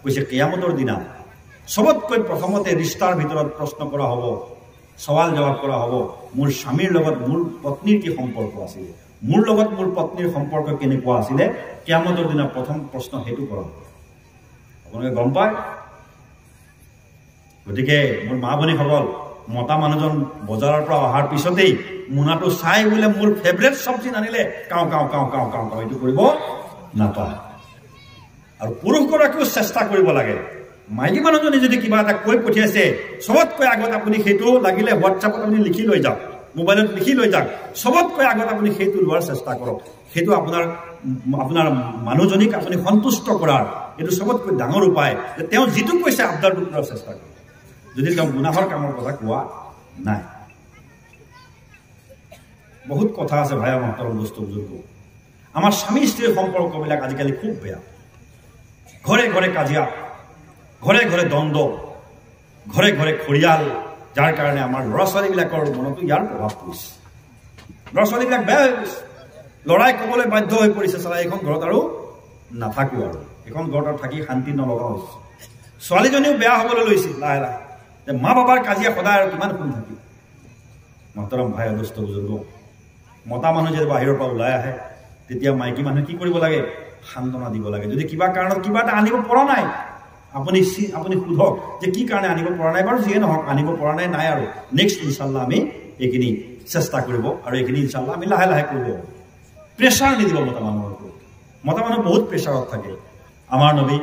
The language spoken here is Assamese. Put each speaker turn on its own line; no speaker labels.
কৈছে কিয়ামতৰ দিনা সবতকৈ প্ৰথমতে ৰিষ্টাৰ ভিতৰত প্ৰশ্ন কৰা হ'ব, সৱাল জবাব কৰা হ'ব, মোৰ স্বামীৰ লগত মোৰ পত্নীৰ কি সম্পৰ্ক আছিল, মোৰ লগত মোৰ পত্নীৰ সম্পৰ্ক কেনেকুৱা আছিলে, কিয়ামতৰ দিনা প্ৰথম প্ৰশ্ন সেইটো কৰা হ'ব। আপোনালোকে গম পায়? গতিকে মোৰ মা ভনীসকল, মতা মানুহজন বজাৰৰ পৰা অহাৰ পিছতেই মোনাটো চাই বোলে মোৰ ফেভৰেট চব্জি নানিলে কাও কাও কাও কাও কাও কাও এইটো কৰিব নাপায়। আৰু পুৰুষগৰাকীও চেষ্টা কৰিব লাগে, মাইকী মানুহজনী যদি কিবা এটা কৈ পঠিয়াইছে সবতকৈ আগত আপুনি সেইটো লাগিলে হোৱাটছআপত আপুনি লিখি লৈ যাওক, মোবাইলত লিখি লৈ যাওক, সবতকৈ আগত আপুনি সেইটো লোৱাৰ চেষ্টা কৰক। সেইটো আপোনাৰ মানুহজনীক আপুনি সন্তুষ্ট কৰাৰ এইটো সবতকৈ ডাঙৰ উপায় যে তেওঁ যিটো কৈছে আবদাৰটো কৰাৰ চেষ্টা কৰক, যদি তেওঁ গুনাহৰ কামৰ কথা কোৱা নাই। বহুত কথা আছে ভাইয়া মহতৰম দোস্ত বুজুৰ্গ। আমাৰ স্বামী স্ত্ৰীৰ সম্পৰ্কবিলাক আজিকালি খুব বেয়া। ঘৰে ঘৰে কাজিয়া, ঘৰে ঘৰে দ্বন্দ্ব, ঘৰে ঘৰে খৰিয়াল, যাৰ কাৰণে আমাৰ ল'ৰা ছোৱালীবিলাকৰ মনতো ইয়াৰ প্ৰভাৱ পৰিছে। ল'ৰা ছোৱালীবিলাক বেয়া হৈ গৈছে। ল'ৰাই ক'বলৈ বাধ্য হৈ পৰিছে, চালা এইখন ঘৰত আৰু নাথাকোঁ, আৰু এইখন ঘৰত আৰু থাকি শান্তি নলগা হৈছে। ছোৱালীজনীও বেয়া হ'বলৈ লৈছিল লাহে লাহে, যে মা বাবাৰ কাজিয়া সদায় আৰু কিমান শুনি থাকিব। মহতৰম ভাই দোস্ত বুজুৰ্গ, মতা মানুহ যদি বাহিৰৰ পৰা ওলাই আহে তেতিয়া মাইকী মানুহে কি কৰিব লাগে? সান্তনা দিব লাগে। যদি কিবা কাৰণত কিবা এটা আনিব পৰা নাই, আপুনি সোধক যে কি কাৰণে আনিব পৰা নাই, বাৰু যিয়ে নহওক আনিব পৰা নাই আৰু নেক্সট ইনশাল্লাহ আমি এইখিনি চেষ্টা কৰিব, আৰু এইখিনি ইনশাল্লাহ আমি লাহে লাহে কৰিব। প্ৰেছাৰ নিদিব মতা মানুহৰ ওপৰত। মতা মানুহ বহুত প্ৰেছাৰত থাকে। আমাৰ নবী